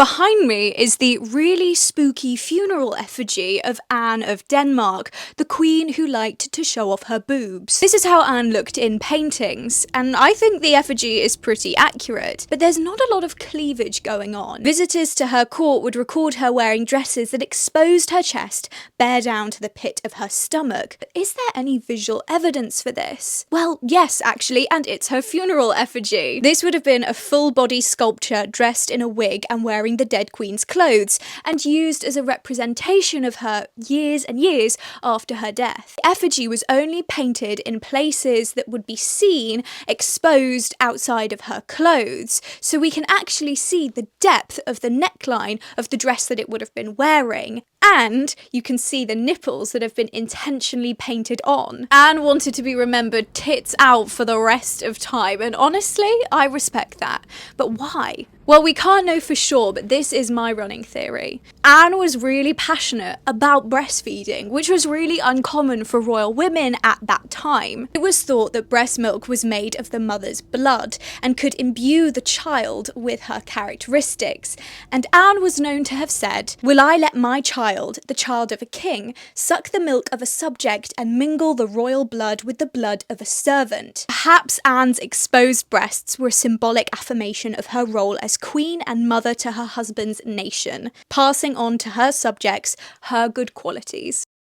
Behind me is the really spooky funeral effigy of Anne of Denmark, the queen who liked to show off her boobs. This is how Anne looked in paintings, and I think the effigy is pretty accurate, but there's not a lot of cleavage going on. Visitors to her court would record her wearing dresses that exposed her chest bare down to the pit of her stomach. But is there any visual evidence for this? Well, yes, actually, and it's her funeral effigy. This would have been a full-body sculpture dressed in a wig and wearing the dead queen's clothes, and used as a representation of her years and years after her death. The effigy was only painted in places that would be seen exposed outside of her clothes, so we can actually see the depth of the neckline of the dress that it would have been wearing. And you can see the nipples that have been intentionally painted on. Anne wanted to be remembered tits out for the rest of time, and honestly, I respect that. But why? Well, we can't know for sure, but this is my running theory. Anne was really passionate about breastfeeding, which was really uncommon for royal women at that time. It was thought that breast milk was made of the mother's blood and could imbue the child with her characteristics. And Anne was known to have said, "Will I let my child, the child of a king, suck the milk of a subject and mingle the royal blood with the blood of a servant?" Perhaps Anne's exposed breasts were a symbolic affirmation of her role as queen and mother to her husband's nation, passing on to her subjects her good qualities.